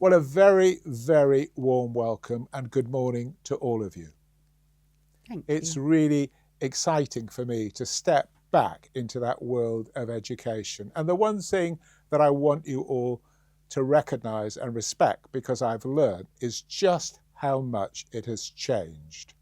Well, a very, very warm welcome and good morning to all of you. Thank It's you. really exciting for me to step back into that world of education. And the one thing that I want you all to recognise and respect, because I've learned, is just how much it has changed.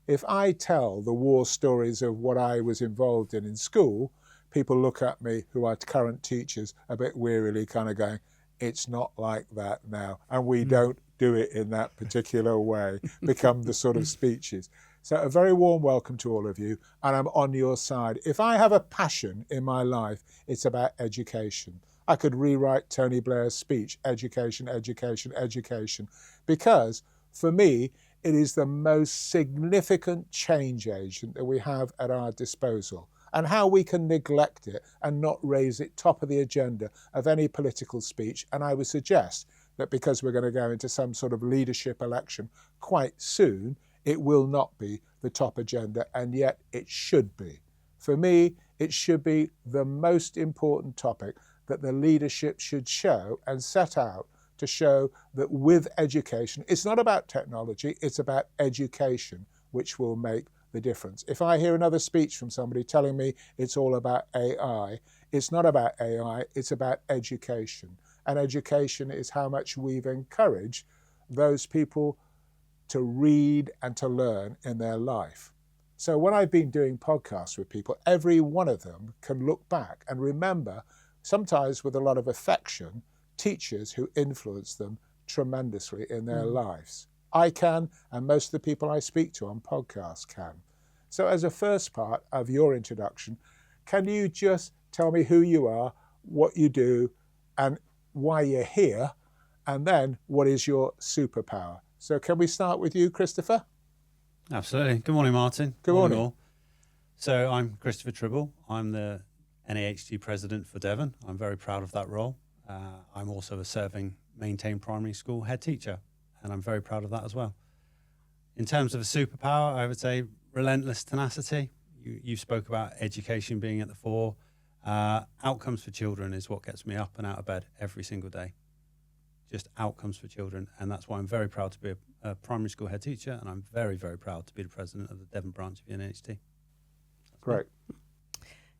If I tell the war stories of what I was involved in school, people look at me, who are current teachers, a bit wearily, kind of going, it's not like that now. And we don't do it in that particular way, become the sort of speeches. So a very warm welcome to all of you, and I'm on your side. If I have a passion in my life, it's about education. I could rewrite Tony Blair's speech, education, education, education, because for me, it is the most significant change agent that we have at our disposal. And how we can neglect it and not raise it top of the agenda of any political speech. And I would suggest that because we're going to go into some sort of leadership election quite soon, it will not be the top agenda, and yet it should be. For me, it should be the most important topic that the leadership should show and set out to show that with education, it's not about technology, it's about education, which will make the difference. If I hear another speech from somebody telling me it's all about AI, it's not about AI, it's about education. And education is how much we've encouraged those people to read and to learn in their life. So when I've been doing podcasts with people, every one of them can look back and remember, sometimes with a lot of affection, teachers who influenced them tremendously in their lives. I can, and most of the people I speak to on podcasts can. So as a first part of your introduction, can you just tell me who you are, what you do, and why you're here, and then what is your superpower? So can we start with you, Christopher? Absolutely. Good morning, Martin. Good morning. All. So I'm Christopher Tribble. I'm the NAHG president for Devon. I'm very proud of that role. I'm also a serving maintained primary school head teacher, and I'm very proud of that as well. In terms of a superpower, I would say relentless tenacity. You spoke about education being at the fore. Outcomes for children is what gets me up and out of bed every single day. Just outcomes for children, and that's why I'm very proud to be a primary school head teacher, and I'm very, very proud to be the president of the Devon branch of the NAHG. Great.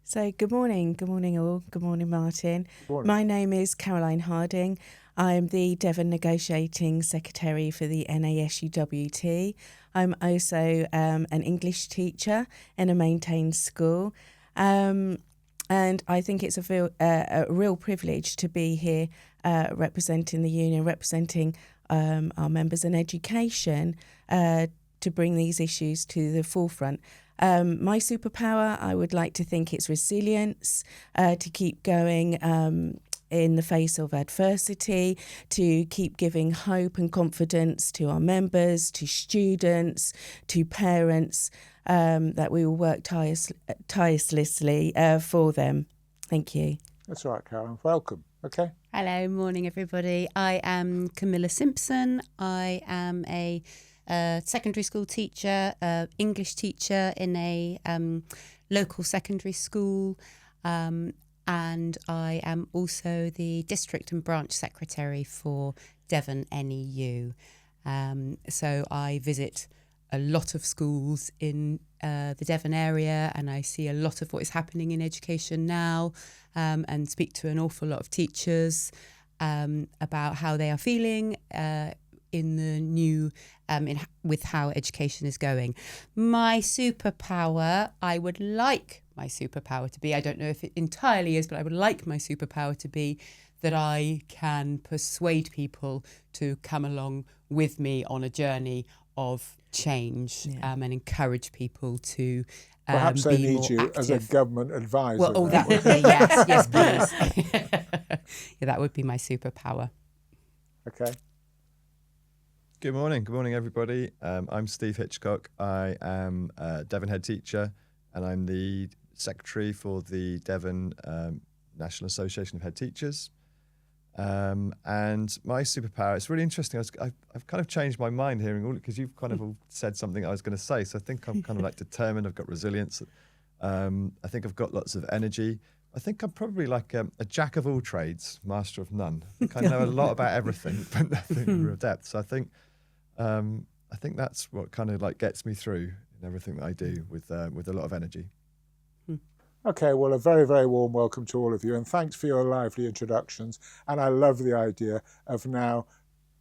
So good morning all. Good morning, Martin. Good morning. My name is Caroline Harding. I'm the Devon Negotiating Secretary for the NASUWT. I'm also an English teacher in a maintained school. And I think it's a real privilege to be here representing the union, representing our members in education to bring these issues to the forefront. My superpower, I would like to think it's resilience, to keep going in the face of adversity, to keep giving hope and confidence to our members, to students, to parents, that we will work tirelessly for them. Thank you. That's all right, Caroline. Welcome. Okay. Hello, morning everybody. I am Camilla Simpson. I am a secondary school teacher, English teacher in a local secondary school, and I am also the district and branch secretary for Devon NEU. So I visit a lot of schools in the Devon area, and I see a lot of what is happening in education now, and speak to an awful lot of teachers about how they are feeling in the new, with how education is going. My superpower, I would like my superpower to be, I don't know if it entirely is, but I would like my superpower to be that I can persuade people to come along with me on a journey of change, and encourage people to Perhaps they be need more you active. as a government advisor. Well, that would be, yes, please. Yeah, that would be my superpower. Okay. Good morning, everybody. I'm Steve Hitchcock. I am a Devon head teacher, and I'm the secretary for the Devon National Association of Head Teachers. And my superpower, it's really interesting. I've kind of changed my mind hearing all, because you've kind of all said something I was going to say. So I think I'm kind of like determined. I've got resilience. I think I've got lots of energy, I think I'm probably like a jack of all trades, master of none. I think I know a lot about everything, but nothing in real depth. So I think that's what kind of like gets me through in everything that I do with a lot of energy. Okay, well, a very, very warm welcome to all of you, and thanks for your lively introductions. And I love the idea of now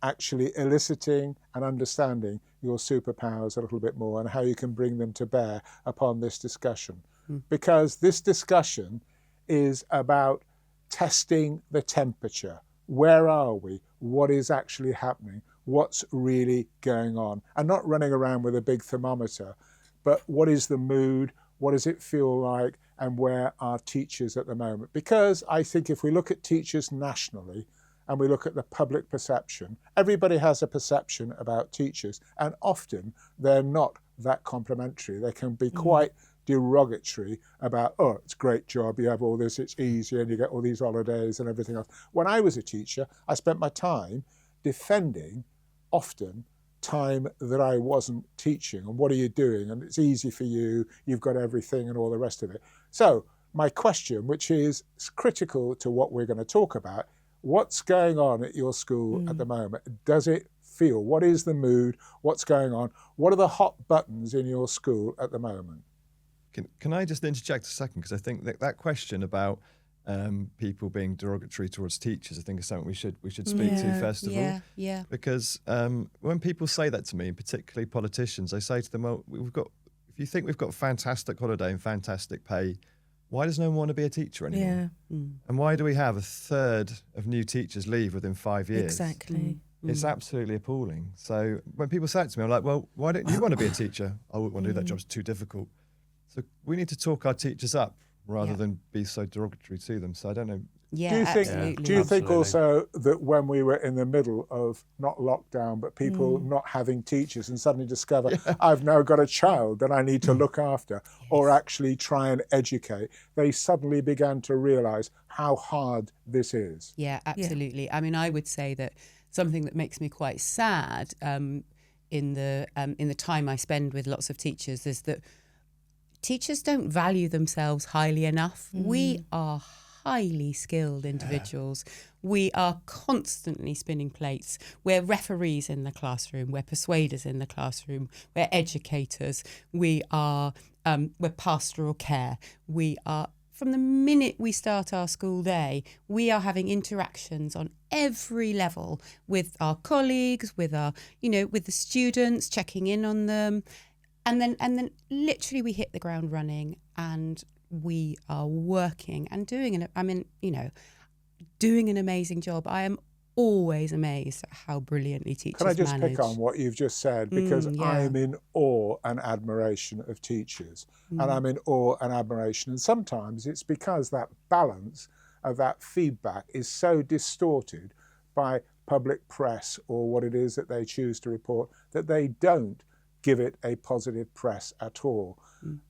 actually eliciting and understanding your superpowers a little bit more and how you can bring them to bear upon this discussion. Because this discussion is about testing the temperature. Where are we? What is actually happening? What's really going on? And not running around with a big thermometer, but what is the mood? What does it feel like? And where are teachers at the moment? Because I think if we look at teachers nationally and we look at the public perception, everybody has a perception about teachers, and often they're not that complimentary. They can be quite derogatory about, oh, it's a great job, you have all this, it's easy, and you get all these holidays and everything else. When I was a teacher, I spent my time defending often time that I wasn't teaching, and what are you doing, and it's easy for you, you've got everything and all the rest of it. So my question, which is critical to what we're going to talk about, what's going on at your school at the moment? Does it feel, what is the mood, what's going on, what are the hot buttons in your school at the moment? Can I just interject a second, because I think that question about people being derogatory towards teachers, I think is something we should speak to first of all. Yeah. Because when people say that to me, particularly politicians, I say to them, well, if you think we've got fantastic holiday and fantastic pay, why does no one want to be a teacher anymore? Yeah. And why do we have a third of new teachers leave within 5 years? Exactly. It's absolutely appalling. So when people say it to me, I'm like, well, why don't you want to be a teacher? I wouldn't want to do that job, it's too difficult. So we need to talk our teachers up rather than be so derogatory to them. So I don't know. Yeah, absolutely. Do you think Absolutely. also that when we were in the middle of not lockdown, but people not having teachers and suddenly discover, I've now got a child that I need to look after or actually try and educate, they suddenly began to realise how hard this is? Yeah, absolutely. I mean, I would say that something that makes me quite sad in the time I spend with lots of teachers is that teachers don't value themselves highly enough. We are highly skilled individuals. We are constantly spinning plates. We're referees in the classroom. We're persuaders in the classroom. We're educators. We're pastoral care. We are, from the minute we start our school day, we are having interactions on every level with our colleagues, with our, with the students, checking in on them. And then literally we hit the ground running, and we are working and doing an amazing job. I am always amazed at how brilliantly teachers Can I just manage. pick on what you've just said? Because I'm in awe and admiration of teachers. And I'm in awe and admiration. And sometimes it's because that balance of that feedback is so distorted by public press or what it is that they choose to report that they don't give it a positive press at all.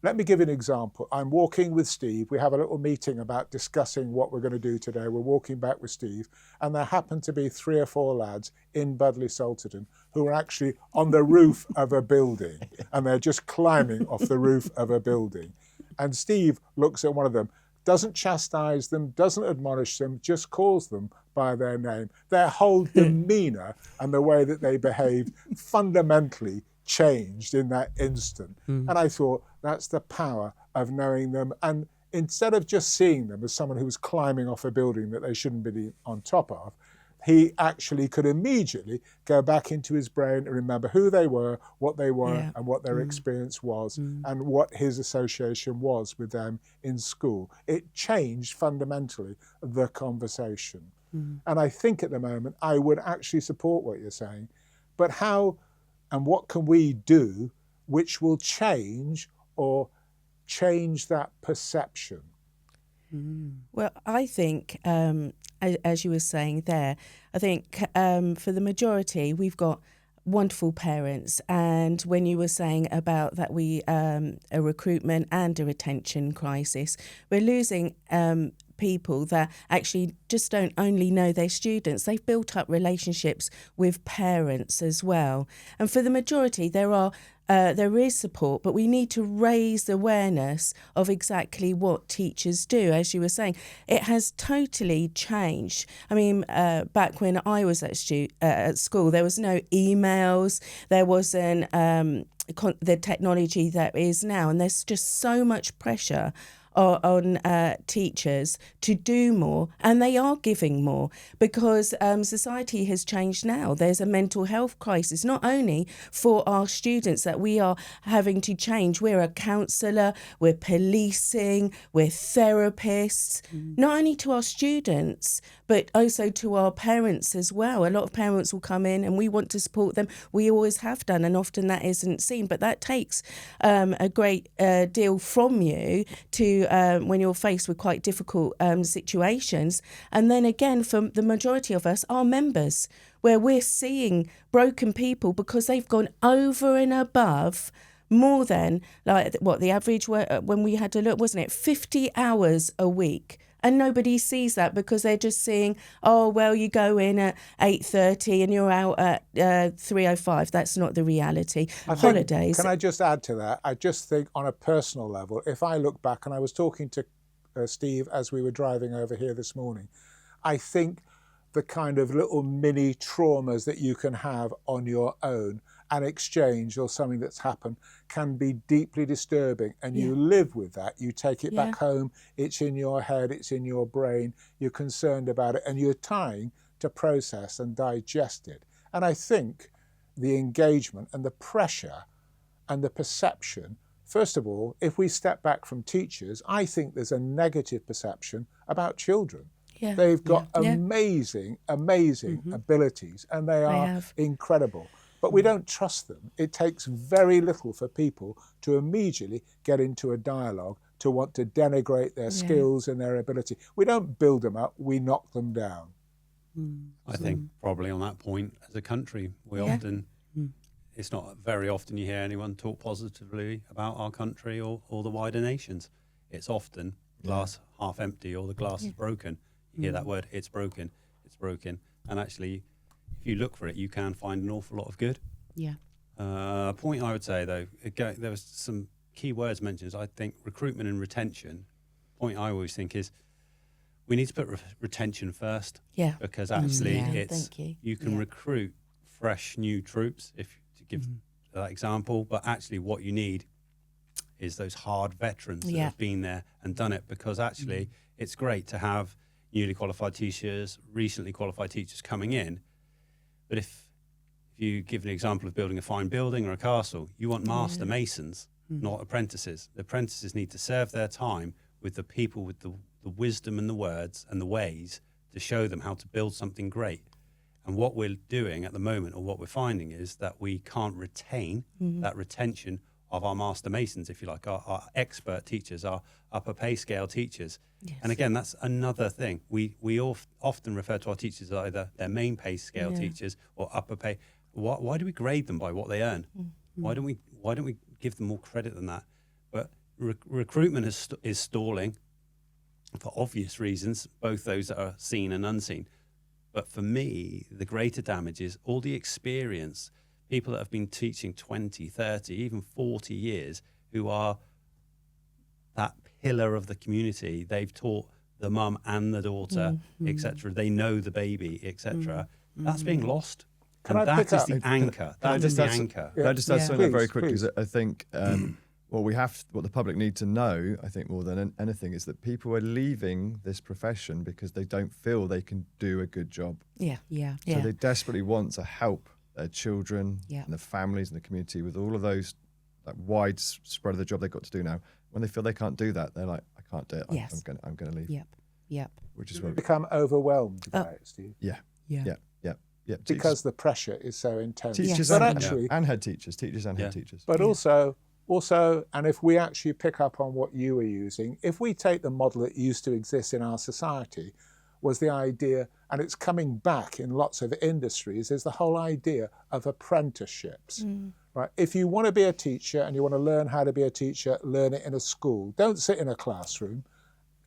Let me give you an example. I'm walking with Steve. We have a little meeting about discussing what we're going to do today. We're walking back with Steve, and there happen to be 3 or 4 lads in Budleigh Salterton who are actually on the roof of a building, and they're just climbing off the roof of a building. And Steve looks at one of them, doesn't chastise them, doesn't admonish them, just calls them by their name. Their whole demeanour and the way that they behaved fundamentally changed in that instant. And I thought, that's the power of knowing them. And instead of just seeing them as someone who was climbing off a building that they shouldn't be on top of, he actually could immediately go back into his brain and remember who they were, and what their experience was, and what his association was with them in school. It changed fundamentally the conversation. And I think at the moment, I would actually support what you're saying. But how and what can we do which will change that perception? Well, I think, as you were saying there, I think for the majority, we've got wonderful parents. And when you were saying about that a recruitment and a retention crisis, we're losing people that actually just don't only know their students, they've built up relationships with parents as well. And for the majority, there is support, but we need to raise the awareness of exactly what teachers do. As you were saying, it has totally changed. I mean, back when I was at school, there was no emails, there wasn't the technology that is now, and there's just so much pressure on teachers to do more, and they are giving more because society has changed now. There's a mental health crisis, not only for our students that we are having to change. We're a counsellor, we're policing, we're therapists, not only to our students, but also to our parents as well. A lot of parents will come in and we want to support them. We always have done, and often that isn't seen, but that takes a great deal from you to when you're faced with quite difficult situations. And then again, for the majority of us, our members, where we're seeing broken people because they've gone over and above more than, like, what the average when we had to look, wasn't it 50 hours a week? And nobody sees that because they're just seeing, oh, well, you go in at 8:30 and you're out at 3:05. That's not the reality. Holidays. Can I just add to that? I just think on a personal level, if I look back, and I was talking to Steve as we were driving over here this morning, I think the kind of little mini traumas that you can have on your own, an exchange or something that's happened, can be deeply disturbing, and you live with that. You take it back home, it's in your head, it's in your brain, you're concerned about it, and you're trying to process and digest it. And I think the engagement and the pressure and the perception, first of all, if we step back from teachers, I think there's a negative perception about children. Yeah. They've got amazing abilities, and they are incredible. But we don't trust them. It takes very little for people to immediately get into a dialogue, to want to denigrate their skills and their ability. We don't build them up, we knock them down. I think probably on that point, as a country, we often, it's not very often you hear anyone talk positively about our country or the wider nations. It's often glass half empty or the glass is broken. You hear that word, it's broken, it's broken. And actually, if you look for it, you can find an awful lot of good. Yeah. A point I would say, though, there was some key words mentioned. I think recruitment and retention. Point I always think is we need to put retention first. Yeah. Because actually, it's Thank you. can recruit fresh new troops, if to give that example. But actually, what you need is those hard veterans that have been there and done it. Because actually, it's great to have newly qualified teachers, recently qualified teachers coming in. But if you give an example of building a fine building or a castle, you want master masons, not apprentices. The apprentices need to serve their time with the people with the wisdom and the words and the ways to show them how to build something great. And what we're doing at the moment, or what we're finding, is that we can't retain that retention of our master masons, if you like, our expert teachers, our upper pay scale teachers. Yes. And again, that's another thing. We often refer to our teachers as either their main pay scale teachers or upper pay. Why do we grade them by what they earn? Why don't we give them more credit than that? But recruitment is stalling for obvious reasons, both those that are seen and unseen. But for me, the greater damage is all the experience, people that have been teaching 20, 30, even 40 years, who are that pillar of the community. They've taught the mum and the daughter, etc. They know the baby, etc. That's being lost. And that is the anchor. That is the anchor. Can I just add something very quickly? Please. I think what the public need to know, I think more than anything, is that people are leaving this profession because they don't feel they can do a good job. Yeah. So they desperately want to help their children and their families and the community with all of those, that wide spread of the job they've got to do now. When they feel they can't do that, they're like, I can't do it. I'm going to leave. Yep. Which is what Become overwhelmed by it, Steve. Yeah. Because the pressure is so intense. Teachers and head teachers, head teachers. But also, and if we actually pick up on what you were using, if we take the model that used to exist in our society, was the idea, and it's coming back in lots of industries, is the whole idea of apprenticeships. Right? If you want to be a teacher and you want to learn how to be a teacher, learn it in a school. Don't sit in a classroom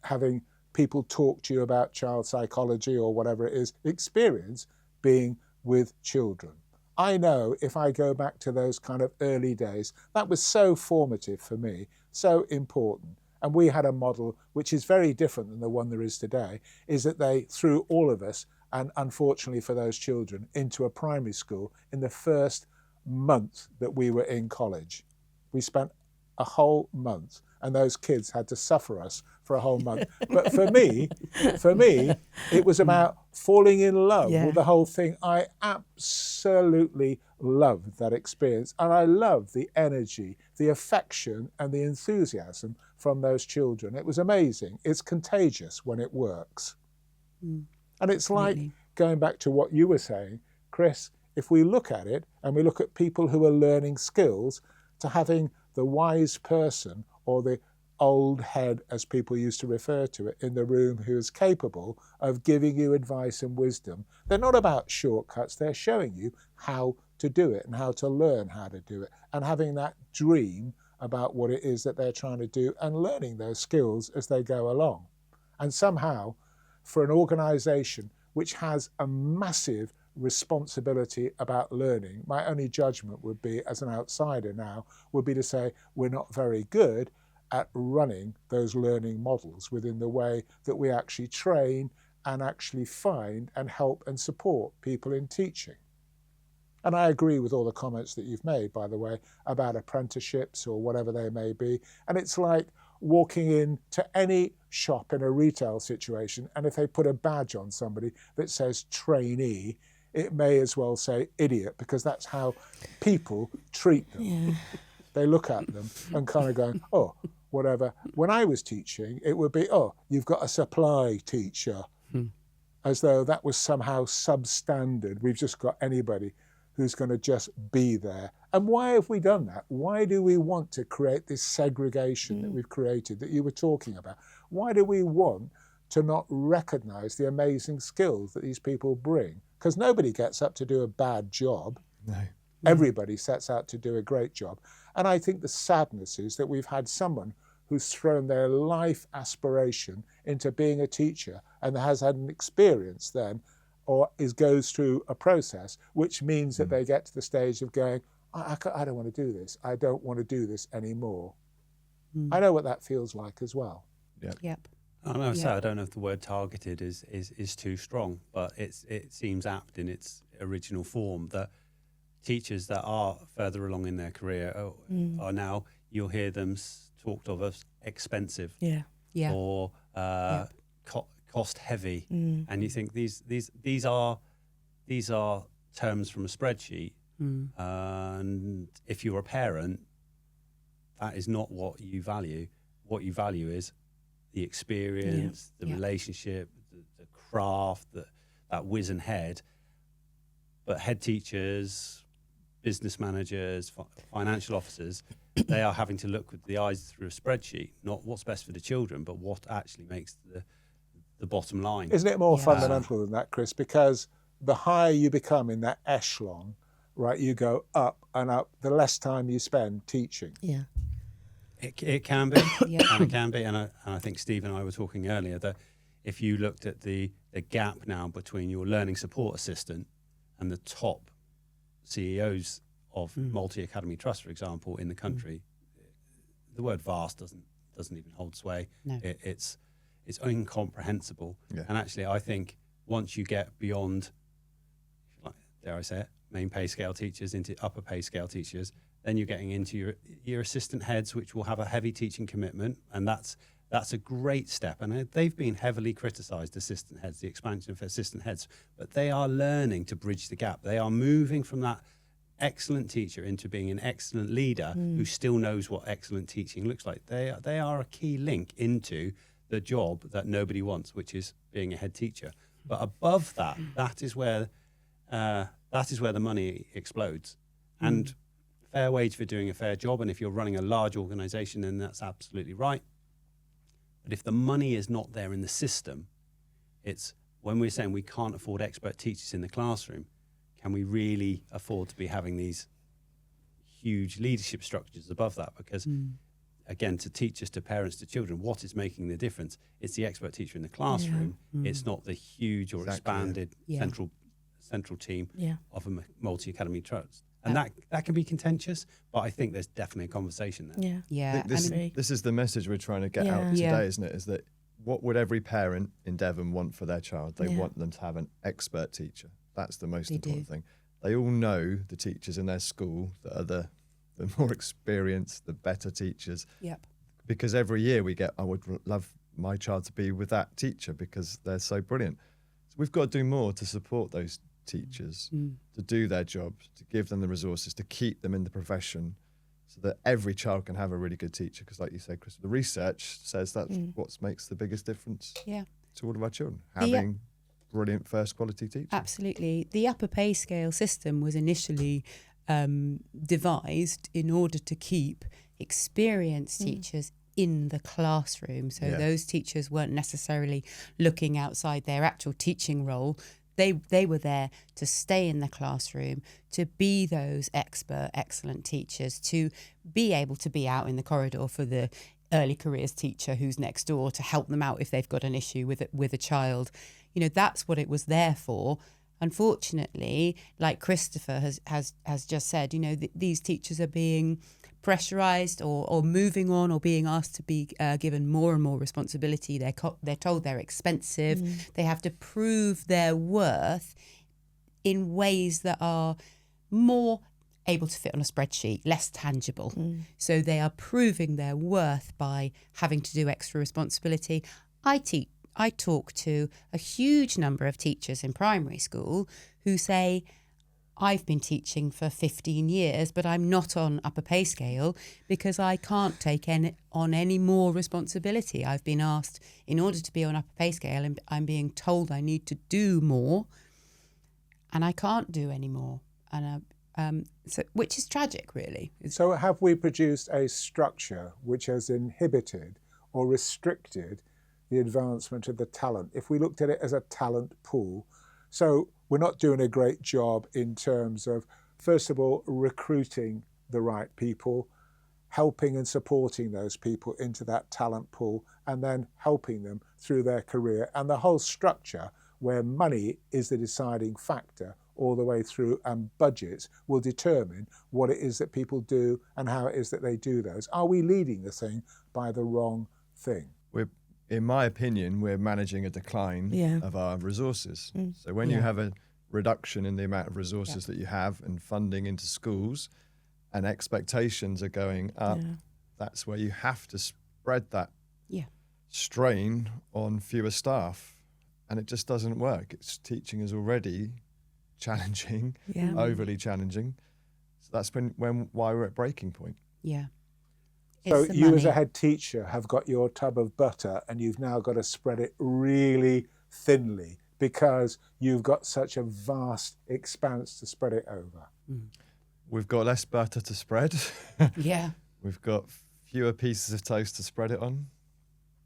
having people talk to you about child psychology or whatever it is, experience being with children. I know if I go back to those kind of early days, that was so formative for me, so important. And we had a model which is very different than the one there is today, is that they threw all of us, and unfortunately for those children, into a primary school in the first month that we were in college. We spent a whole month, and those kids had to suffer us for a whole month. But for me, it was about falling in love with the whole thing. I absolutely loved that experience, and I loved the energy, the affection, and the enthusiasm from those children. It was amazing. It's contagious when it works. And it's like, going back to what you were saying, Chris, if we look at it and we look at people who are learning skills, to having the wise person or the old head, as people used to refer to it, in the room who is capable of giving you advice and wisdom. They're not about shortcuts. They're showing you how to do it and how to learn how to do it, and having that dream about what it is that they're trying to do and learning those skills as they go along. And somehow, for an organisation which has a massive responsibility about learning, my only judgment would be, as an outsider now, would be to say we're not very good at running those learning models within the way that we actually train and actually find and help and support people in teaching. And I agree with all the comments that you've made, by the way, about apprenticeships or whatever they may be. And it's like walking into any shop in a retail situation, and if they put a badge on somebody that says trainee, it may as well say idiot, because that's how people treat them. They look at them and kind of going, oh, whatever. When I was teaching, it would be, oh, you've got a supply teacher, as though that was somehow substandard. We've just got anybody who's going to just be there. And why have we done that? Why do we want to create this segregation that we've created, that you were talking about? Why do we want to not recognise the amazing skills that these people bring? Because nobody gets up to do a bad job. No. Everybody sets out to do a great job. And I think the sadness is that we've had someone who's thrown their life aspiration into being a teacher and has had an experience then, or goes through a process, which means that they get to the stage of going, I don't want to do this. I don't want to do this anymore. I know what that feels like as well. Yep. I know, so I don't know if the word targeted is too strong, but it seems apt in its original form that teachers that are further along in their career are now, you'll hear them talked of as expensive or cost heavy, and you think these are terms from a spreadsheet, and if you're a parent, that is not what you value. What you value is the experience, the relationship, the craft, that whiz and head. But head teachers, business managers, financial officers, they are having to look with the eyes through a spreadsheet, not what's best for the children, but what actually makes the bottom line. Isn't it more fundamental than that, Chris? Because the higher you become in that echelon, right, you go up and up, the less time you spend teaching. Yeah. It can be, and it can be, and I think Steve and I were talking earlier that if you looked at the gap now between your learning support assistant and the top CEOs of multi-academy trusts, for example, in the country, the word vast doesn't even hold sway. No. It's incomprehensible. Yeah. And actually, I think once you get beyond, dare I say it, main pay scale teachers into upper pay scale teachers, then you're getting into your assistant heads, which will have a heavy teaching commitment, and that's a great step. And they've been heavily criticised, assistant heads, the expansion of assistant heads, but they are learning to bridge the gap. They are moving from that excellent teacher into being an excellent leader who still knows what excellent teaching looks like. They are a key link into the job that nobody wants, which is being a head teacher. But above that, that is where the money explodes. And fair wage for doing a fair job, and if you're running a large organisation, then that's absolutely right. But if the money is not there in the system, it's when we're saying we can't afford expert teachers in the classroom, can we really afford to be having these huge leadership structures above that? Because again, to teachers, to parents, to children, what is making the difference? It's the expert teacher in the classroom. It's not the huge or expanded central team of a multi-academy trust. And that can be contentious, but I think there's definitely a conversation there. Yeah. This is the message we're trying to get out today, isn't it? Is that what would every parent in Devon want for their child? They want them to have an expert teacher. That's the most important thing. They all know the teachers in their school that are the more experienced, the better teachers. Yep. Because every year we get, I would love my child to be with that teacher because they're so brilliant. So we've got to do more to support those teachers, to do their job, to give them the resources, to keep them in the profession so that every child can have a really good teacher. Because like you said, Chris, the research says that's what makes the biggest difference to all of our children, having brilliant first quality teachers. Absolutely. The upper pay scale system was initially devised in order to keep experienced teachers in the classroom. So those teachers weren't necessarily looking outside their actual teaching role. They were there to stay in the classroom, to be those expert, excellent teachers, to be able to be out in the corridor for the early careers teacher who's next door to help them out if they've got an issue with a child. You know, that's what it was there for. Unfortunately, like Christopher has just said, you know, these teachers are being pressurized or moving on or being asked to be given more and more responsibility. They're told they're expensive. They have to prove their worth in ways that are more able to fit on a spreadsheet, less tangible. So they are proving their worth by having to do extra responsibility. I talk to a huge number of teachers in primary school who say, I've been teaching for 15 years, but I'm not on upper pay scale because I can't take on any more responsibility. I've been asked, in order to be on upper pay scale, and I'm being told I need to do more, and I can't do any more. And so, which is tragic, really. So have we produced a structure which has inhibited or restricted the advancement of the talent? If we looked at it as a talent pool, so we're not doing a great job in terms of, first of all, recruiting the right people, helping and supporting those people into that talent pool, and then helping them through their career. And the whole structure where money is the deciding factor all the way through, and budgets will determine what it is that people do and how it is that they do those. Are we leading the thing by the wrong thing? In my opinion, we're managing a decline of our resources. So when you have a reduction in the amount of resources that you have and funding into schools and expectations are going up, that's where you have to spread that strain on fewer staff. And it just doesn't work. Teaching is already challenging, overly challenging. So that's why we're at breaking point. Yeah. So you as a head teacher have got your tub of butter and you've now got to spread it really thinly because you've got such a vast expanse to spread it over. We've got less butter to spread. We've got fewer pieces of toast to spread it on,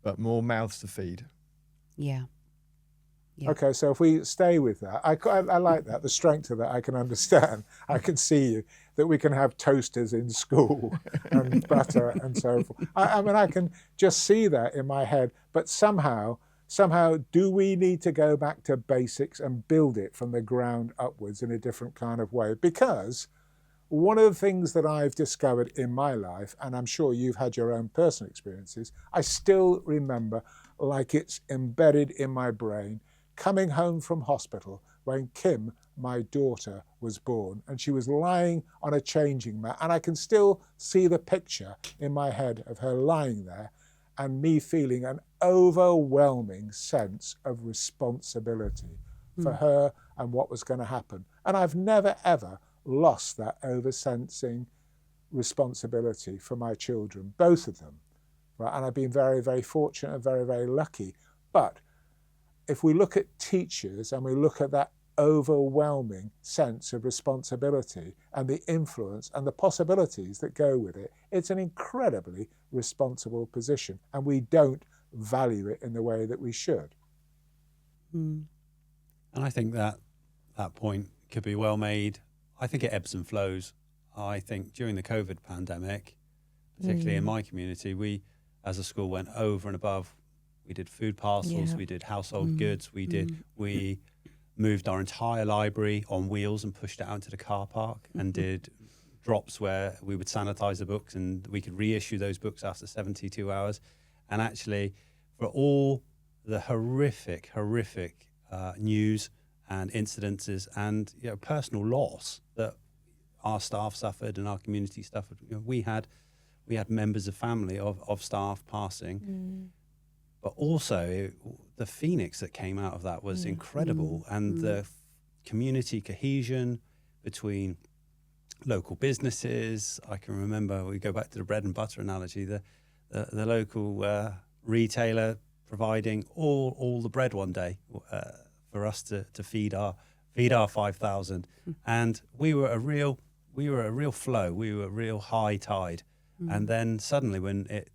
but more mouths to feed. Yeah. Okay, so if we stay with that, I like that, the strength of that I can understand. I can see you, that we can have toasters in school and butter and so forth. I mean, I can just see that in my head, but somehow, do we need to go back to basics and build it from the ground upwards in a different kind of way? Because one of the things that I've discovered in my life, and I'm sure you've had your own personal experiences, I still remember like it's embedded in my brain, coming home from hospital when Kim, my daughter, was born, and she was lying on a changing mat, and I can still see the picture in my head of her lying there and me feeling an overwhelming sense of responsibility for her and what was going to happen. And I've never, ever lost that oversensing responsibility for my children, both of them. Right? And I've been very, very fortunate and very, very lucky. But if we look at teachers and we look at that overwhelming sense of responsibility and the influence and the possibilities that go with it, it's an incredibly responsible position, and we don't value it in the way that we should. And I think that point could be well made. I think it ebbs and flows. I think during the COVID pandemic, particularly in my community, we as a school went over and above. We did food parcels, Yeah. we did household goods, we moved our entire library on wheels and pushed it out into the car park and did drops where we would sanitize the books and we could reissue those books after 72 hours. And actually, for all the horrific news and incidences and personal loss that our staff suffered and our community suffered, we had members of family of staff passing, but also the phoenix that came out of that was incredible, and the community cohesion between local businesses. I can remember, we go back to the bread and butter analogy, the local retailer providing all the bread one day for us to feed our 5,000, and we were a real flow, we were a real high tide, and then suddenly when it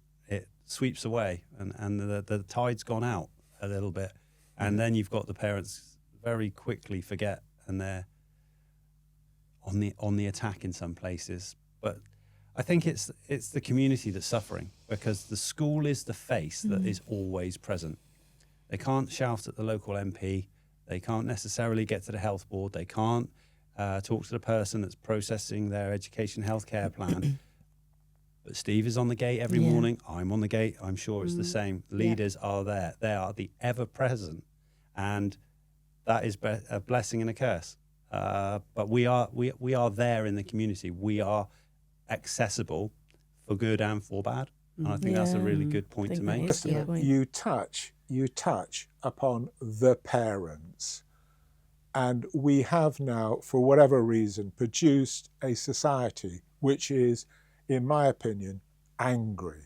sweeps away and the tide's gone out a little bit, and then you've got the parents very quickly forget and they're on the attack in some places. But I think it's the community that's suffering, because the school is the face that is always present. They can't shout at the local MP, they can't necessarily get to the health board, they can't talk to the person that's processing their education healthcare plan. But Steve is on the gate every morning, I'm on the gate, I'm sure it's the same. Leaders are there, they are the ever present, and that is a blessing and a curse. But we are there in the community. We are accessible for good and for bad, and I think that's a really good point to make. You touch upon the parents, and we have now, for whatever reason, produced a society which is, in my opinion, angry,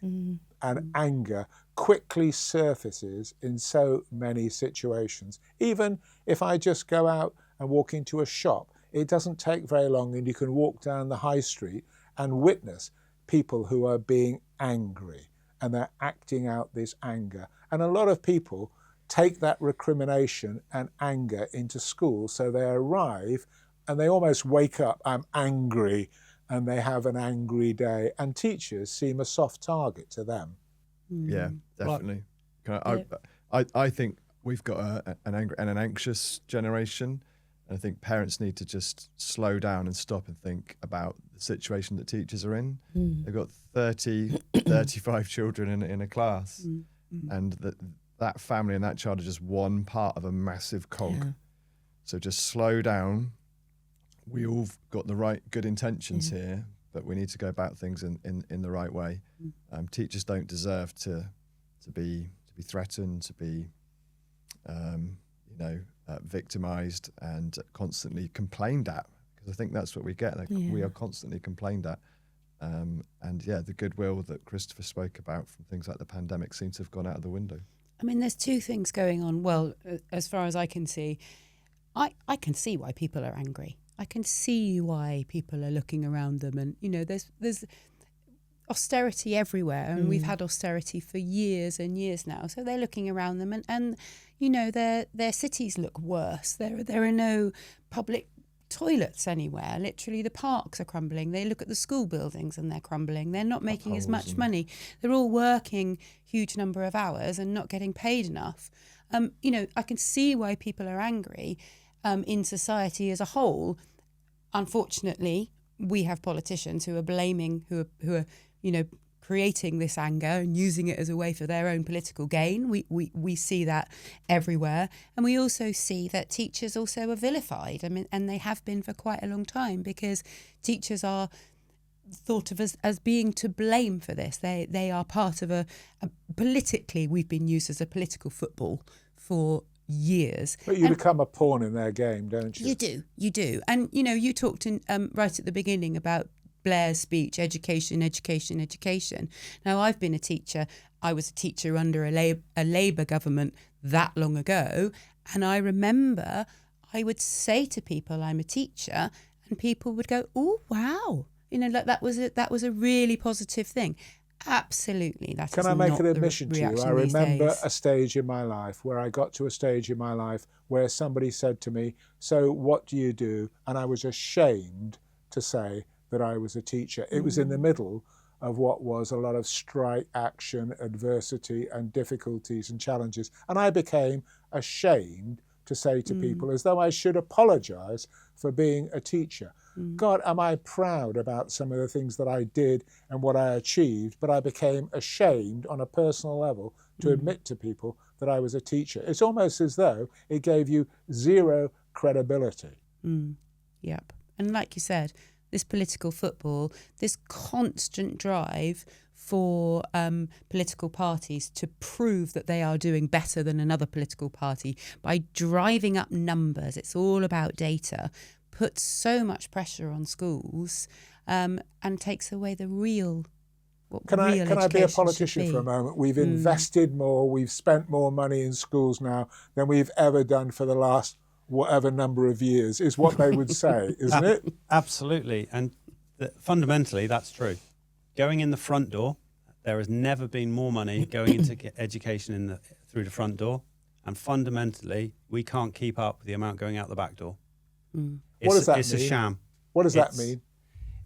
and anger quickly surfaces in so many situations. Even if I just go out and walk into a shop, it doesn't take very long and you can walk down the high street and witness people who are being angry, and they're acting out this anger. And a lot of people take that recrimination and anger into school, so they arrive and they almost wake up, I'm angry, and they have an angry day, and teachers seem a soft target to them. Yeah, definitely. I think we've got an angry and an anxious generation. And I think parents need to just slow down and stop and think about the situation that teachers are in. They've got 35 children in a class, and that family and that child are just one part of a massive cog. Yeah. So just slow down. We all got the right good intentions here, but we need to go about things in the right way. Teachers don't deserve to be threatened, to be victimized and constantly complained at, because I think that's what we get. We are constantly complained at, and the goodwill that Christopher spoke about from things like the pandemic seems to have gone out of the window. I mean, there's two things going on. Well, as far as I can see, I can see why people are angry. I can see why people are looking around them, and there's austerity everywhere, and we've had austerity for years and years now. So they're looking around them, and their cities look worse. There are no public toilets anywhere. Literally, the parks are crumbling. They look at the school buildings and they're crumbling. They're not making as much money. They're all working huge number of hours and not getting paid enough. I can see why people are angry in society as a whole. Unfortunately, we have politicians who are blaming, who are creating this anger and using it as a way for their own political gain. We see that everywhere. And we also see that teachers also are vilified. I mean, and they have been for quite a long time, because teachers are thought of as being to blame for this. They are part of a politically, we've been used as a political football for years. But you become a pawn in their game, don't you? You do. And, you talked right at the beginning about Blair's speech, education. Now, I've been a teacher. I was a teacher under a Labour government that long ago. And I remember I would say to people, I'm a teacher, and people would go, oh, wow. That was a really positive thing. Absolutely. Can I make an admission to you? I remember a stage in my life where I got to a stage in my life where somebody said to me, so what do you do? And I was ashamed to say that I was a teacher. It was in the middle of what was a lot of strike action, adversity and difficulties and challenges. And I became ashamed to say to people, as though I should apologize for being a teacher. God, am I proud about some of the things that I did and what I achieved, but I became ashamed on a personal level to admit to people that I was a teacher. It's almost as though it gave you zero credibility. Yep. And like you said, this political football, this constant drive for political parties to prove that they are doing better than another political party by driving up numbers, it's all about data, puts so much pressure on schools and takes away the real Can I be a politician for a moment? We've invested more, we've spent more money in schools now than we've ever done for the last whatever number of years, is what they would say, isn't it? Absolutely. And fundamentally, that's true. Going in the front door, there has never been more money going into education through the front door. And fundamentally, we can't keep up with the amount going out the back door. What does that It's mean? a sham. What does that mean?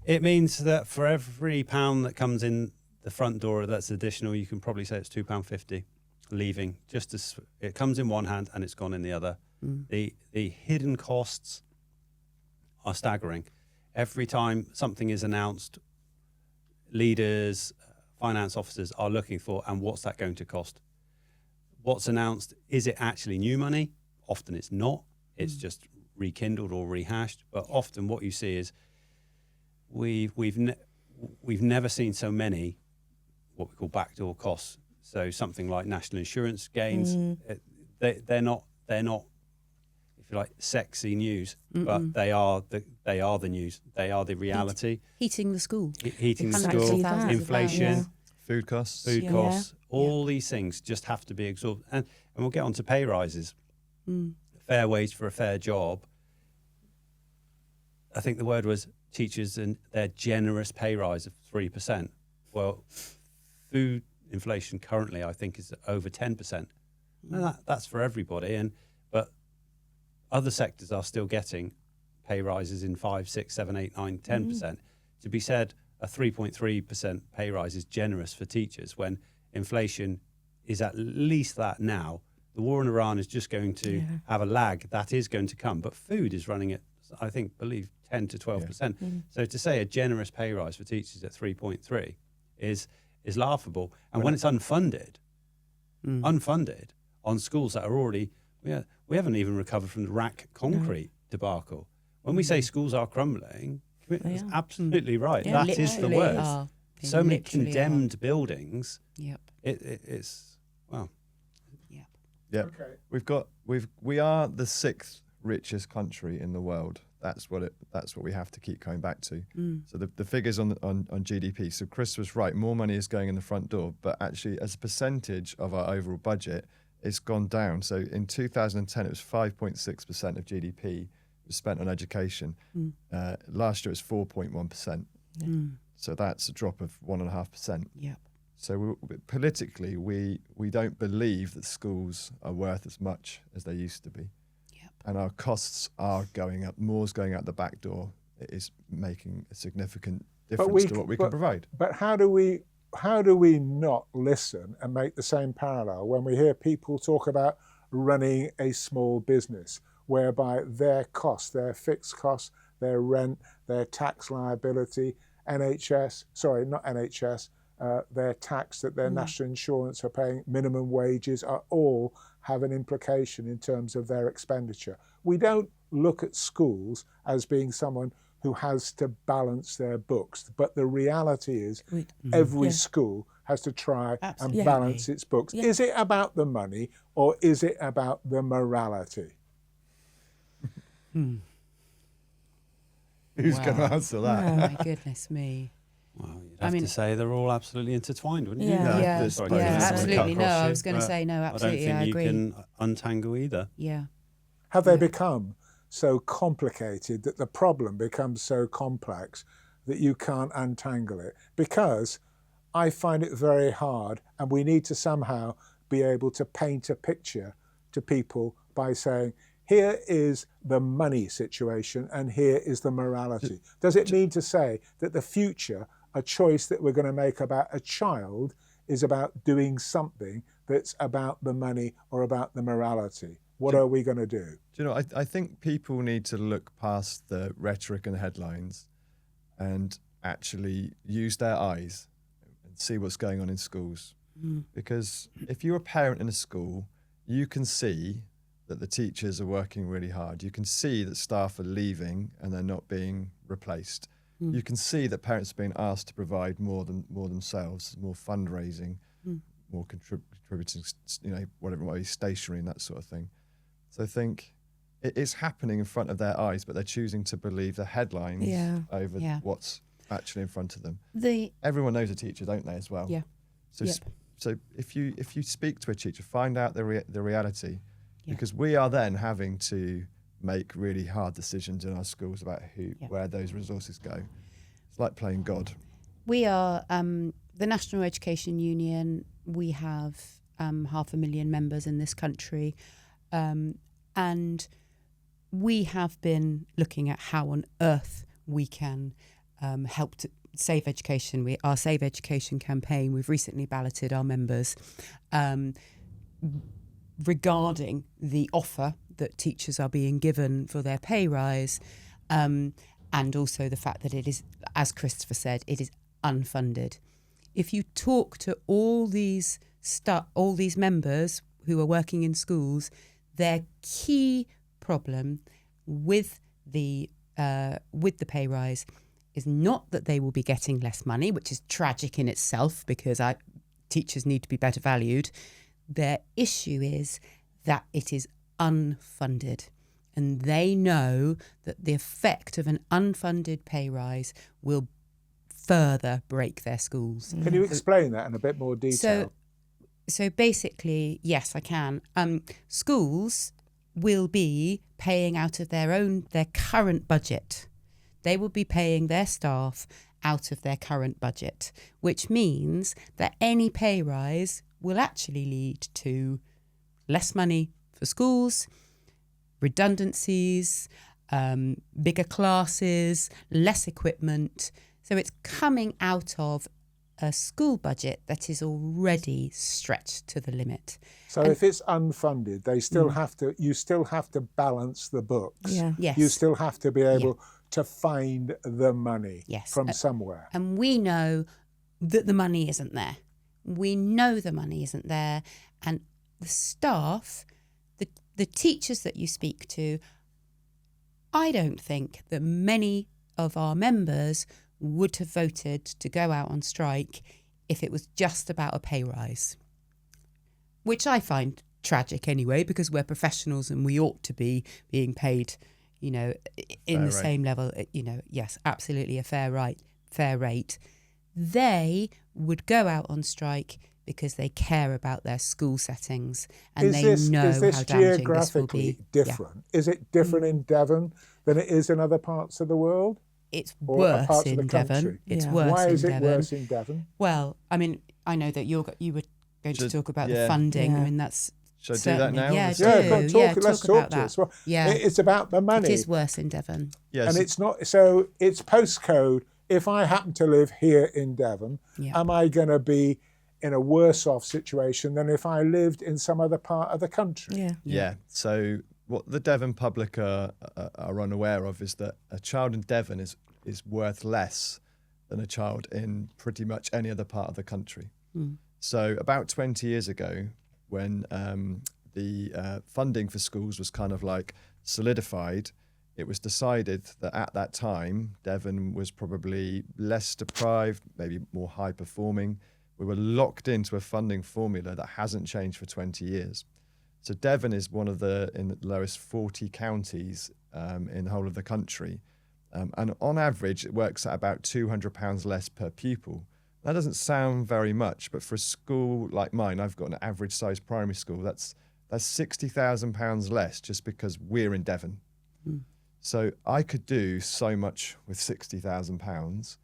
It means that for every £1 that comes in the front door that's additional, you can probably say it's £2.50 leaving. Just as it comes in one hand and it's gone in the other. The hidden costs are staggering. Every time something is announced, leaders, finance officers are looking for, and what's that going to cost? What's announced, is it actually new money? Often it's not. It's just rekindled or rehashed. But often what you see is we've never seen so many what we call backdoor costs. So something like national insurance gains, they're not if you like sexy news, but they are the news. They are the reality. Heating the school. Heating the Exactly school, that. inflation, Food costs. costs, all these things just have to be absorbed. And we'll get on to pay rises. Fair wage for a fair job. I think the word was teachers and their generous pay rise of 3%. Well, food inflation currently, I think, is over 10%. And that's for everybody. But other sectors are still getting pay rises in 5, 6, 7, 8, 9, 10%. To be said, a 3.3% pay rise is generous for teachers when inflation is at least that now. The war in Iran is just going to have a lag. That is going to come. But food is running at, I believe 10 to 12%. So to say a generous pay rise for teachers at 3.3 is laughable. And when it's unfunded on schools that are already, we haven't even recovered from the rack concrete debacle. When we say schools are crumbling, it's absolutely right. Yeah, that is the word. So many condemned buildings. Yep. It's wow. Yeah, Okay. we are the 6th richest country in the world. That's what we have to keep coming back to. So the figures on GDP. So Chris was right. More money is going in the front door, but actually, as a percentage of our overall budget, it's gone down. So in 2010, it was 5.6% of GDP was spent on education. Last year, it was 4.1%. So that's a drop of 1.5%. Yep. So politically, we don't believe that schools are worth as much as they used to be. Yep. And our costs are going up. More's going out the back door. It is making a significant difference to what we can provide. But how do we not listen and make the same parallel when we hear people talk about running a small business, whereby their costs, their fixed costs, their rent, their tax liability, their tax that their national insurance are paying, minimum wages, are all have an implication in terms of their expenditure. We don't look at schools as being someone who has to balance their books, but the reality is every school has to try and balance its books. Is it about the money or is it about the morality? Who's going to answer that? Oh, my goodness me. Well, you'd have to say they're all absolutely intertwined, wouldn't you? Absolutely. No, I was going to say no, absolutely. I don't think agree. you can untangle either. Yeah. Have they become so complicated that the problem becomes so complex that you can't untangle it? Because I find it very hard, and we need to somehow be able to paint a picture to people by saying, here is the money situation and here is the morality. Does it mean to say that the future a choice that we're going to make about a child is about doing something that's about the money or about the morality. What are we going to do? Do you know, I think people need to look past the rhetoric and the headlines and actually use their eyes and see what's going on in schools. Because if you're a parent in a school, you can see that the teachers are working really hard. You can see that staff are leaving and they're not being replaced. You can see that parents are being asked to provide more themselves, more fundraising, more contributing, whatever it might be, stationery and that sort of thing. So I think it is happening in front of their eyes, but they're choosing to believe the headlines over what's actually in front of them. Everyone knows a teacher, don't they, as well? Yeah. So if you speak to a teacher, find out the reality, because we are then having to make really hard decisions in our schools about where those resources go. It's like playing God. We are the National Education Union. We have 500,000 members in this country, and we have been looking at how on earth we can help to save education. Our Save Education campaign, we've recently balloted our members regarding the offer that teachers are being given for their pay rise, and also the fact that it is, as Christopher said, it is unfunded. If you talk to all these members who are working in schools, their key problem with the pay rise is not that they will be getting less money, which is tragic in itself because teachers need to be better valued. Their issue is that it is unfunded, and they know that the effect of an unfunded pay rise will further break their schools. Can you explain that in a bit more detail? So basically, yes, I can. Schools will be paying out of their current budget. They will be paying their staff out of their current budget, which means that any pay rise will actually lead to less money for schools, redundancies, bigger classes, less equipment. So it's coming out of a school budget that is already stretched to the limit. So if it's unfunded, they still you still have to balance the books. Yeah. Yes. You still have to be able to find the money from somewhere. And we know that the money isn't there. We know the money isn't there. And the staff, the teachers that you speak to, I don't think that many of our members would have voted to go out on strike if it was just about a pay rise, which I find tragic anyway, because we're professionals and we ought to be being paid, in the same level, yes, absolutely a fair rate. They would go out on strike because they care about their school settings and know how damaging this will geographically be. different? Yeah. Is it different in Devon than it is in other parts of the world? It's or worse parts in of the Devon. country? It's Yeah. worse Why in is it Devon. worse in Devon? Well, I mean, I know that you were going to talk about the Yeah. funding. Yeah. I mean, that's Should I do that certainly- now? Yeah, Let's- Let's talk about to that. us. Well, Yeah. it's about the money. It is worse in Devon. Yes. And it's not, so it's postcode. If I happen to live here in Devon, Yeah. am I going to be in a worse off situation than if I lived in some other part of the country? Yeah. Yeah. So what the Devon public are unaware of is that a child in Devon is worth less than a child in pretty much any other part of the country. So about 20 years ago, when the funding for schools was kind of like solidified, it was decided that at that time, Devon was probably less deprived, maybe more high performing. We were locked into a funding formula that hasn't changed for 20 years. So Devon is one of in the lowest 40 counties in the whole of the country. And on average, it works at about £200 less per pupil. That doesn't sound very much, but for a school like mine, I've got an average sized primary school, that's £60,000 less just because we're in Devon. So I could do so much with £60,000.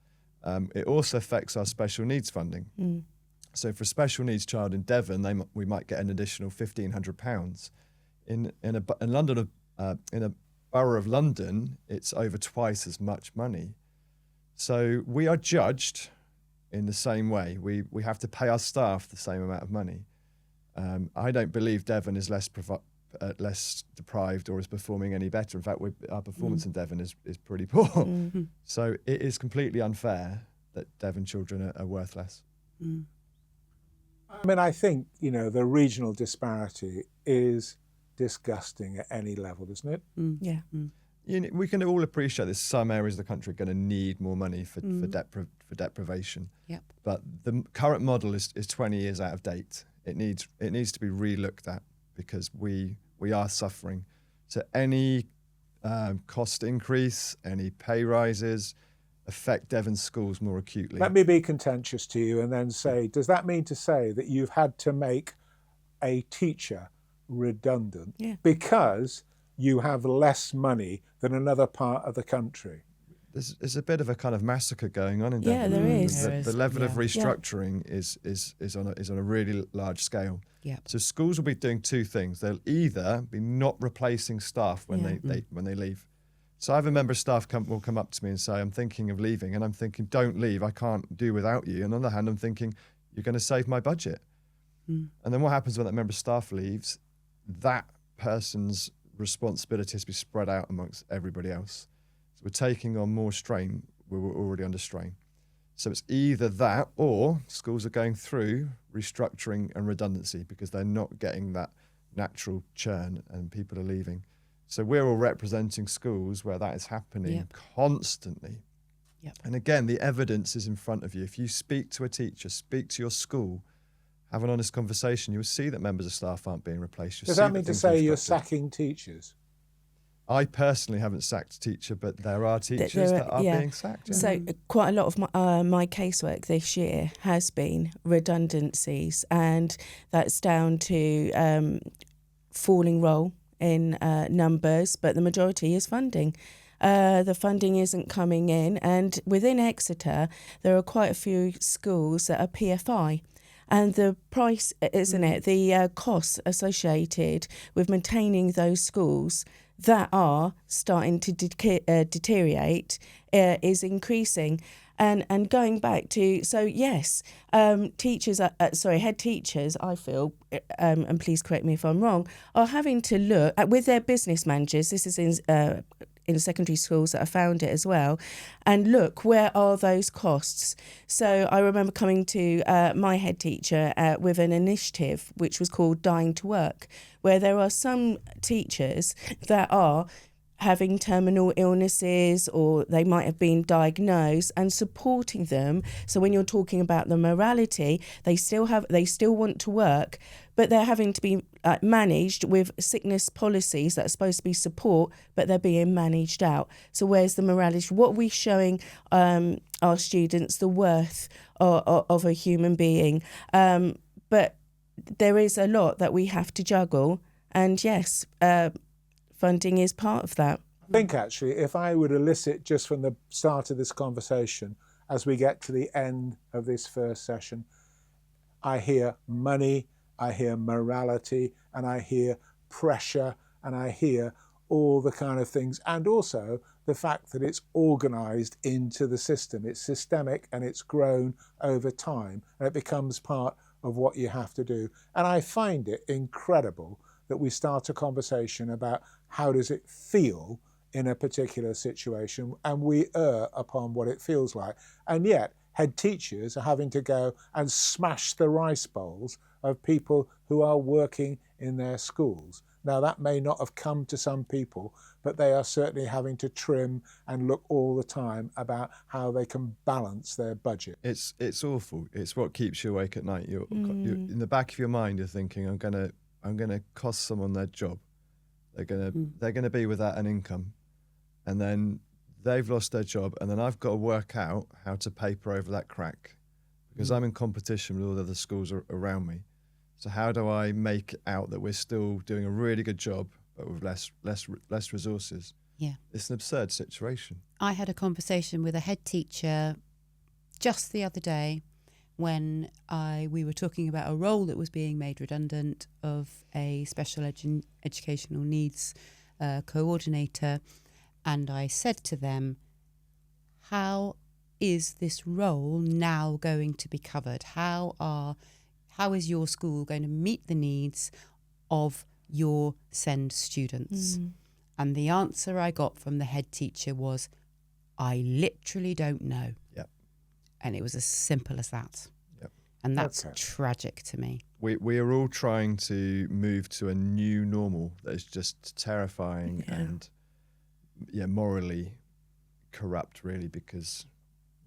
It also affects our special needs funding. So for a special needs child in Devon, we might get an additional £1,500. In a borough of London, it's over twice as much money. So we are judged in the same way. We have to pay our staff the same amount of money. I don't believe Devon is less deprived or is performing any better. In fact, our performance in Devon is pretty poor. Mm. So it is completely unfair that Devon children are worth less. Mm. I mean, I think, the regional disparity is disgusting at any level, isn't it? Mm. Yeah. Mm. We can all appreciate that some areas of the country are going to need more money for deprivation. Yep. But the current model is 20 years out of date. It needs to be re-looked at because we are suffering. So any cost increase, any pay rises affect Devon schools more acutely. Let me be contentious to you and then say, does that mean to say that you've had to make a teacher redundant because you have less money than another part of the country? There's a bit of a kind of massacre going on in Devon. Yeah, there is. The level of restructuring is on a really large scale. Yep. So schools will be doing two things. They'll either be not replacing staff when they leave. So I have a member of staff will come up to me and say, I'm thinking of leaving, and I'm thinking, don't leave, I can't do without you. And on the other hand, I'm thinking, you're going to save my budget. And then what happens when that member of staff leaves? That person's responsibility has to be spread out amongst everybody else. So we're taking on more strain where we're already under strain. So it's either that or schools are going through restructuring and redundancy because they're not getting that natural churn and people are leaving. So we're all representing schools where that is happening constantly. Yep. And again, the evidence is in front of you. If you speak to a teacher, speak to your school, have an honest conversation, you'll see that members of staff aren't being replaced. Does that mean to say you're sacking teachers? I personally haven't sacked a teacher, but there are teachers that are being sacked. Yeah. So quite a lot of my casework this year has been redundancies, and that's down to falling roll in numbers, but the majority is funding. The funding isn't coming in, and within Exeter there are quite a few schools that are PFI. And the price, isn't it, the costs associated with maintaining those schools that are starting to deteriorate is increasing. And going back to, so yes, teachers, head teachers, I feel, and please correct me if I'm wrong, are having to look at, with their business managers, this is in secondary schools that I found it as well, and look, where are those costs? So I remember coming to my head teacher with an initiative which was called Dying to Work, where there are some teachers that are having terminal illnesses, or they might have been diagnosed, and supporting them. So when you're talking about the morality, they still want to work, but they're having to be managed with sickness policies that are supposed to be support, but they're being managed out. So where's the morality? What are we showing our students the worth of a human being? But there is a lot that we have to juggle, and yes, funding is part of that. I think actually, if I would elicit just from the start of this conversation, as we get to the end of this first session, I hear money, I hear morality, and I hear pressure, and I hear all the kind of things, and also the fact that it's organised into the system. It's systemic and it's grown over time, and it becomes part of what you have to do. And I find it incredible that we start a conversation about how does it feel in a particular situation, and we err upon what it feels like. And yet head teachers are having to go and smash the rice bowls of people who are working in their schools. Now, that may not have come to some people, but they are certainly having to trim and look all the time about how they can balance their budget. It's awful. It's what keeps you awake at night. You're in the back of your mind, you're thinking, I'm gonna cost someone their job. They're gonna be without an income, and then they've lost their job, and then I've got to work out how to paper over that crack because I'm in competition with all the other schools around me. So how do I make out that we're still doing a really good job but with less resources? Yeah, it's an absurd situation. I had a conversation with a head teacher just the other day when we were talking about a role that was being made redundant of a special educational needs coordinator, and I said to them, how is this role now going to be covered? How is your school going to meet the needs of your SEND students? And the answer I got from the head teacher was, I literally don't know. Yep. And it was as simple as that. Yep. And that's Okay. tragic to me. We are all trying to move to a new normal that is just terrifying and morally corrupt, really, because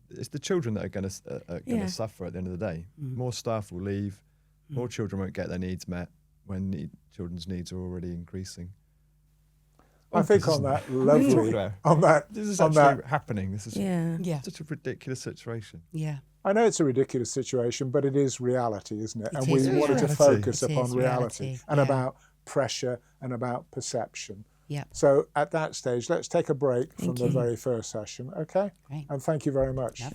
it's the children that are going to suffer at the end of the day. More staff will leave, more children won't get their needs met when children's needs are already increasing. I think on that lovely, on that, This is on actually that, happening. This is such a ridiculous situation. Yeah. I know it's a ridiculous situation, but it is reality, isn't it? It And is we wanted to reality. focus It upon is reality reality, and yeah. about pressure and about perception. Yeah. So at that stage, let's take a break from Thank the you. very first session, okay? Great. And thank you very much. Lovely.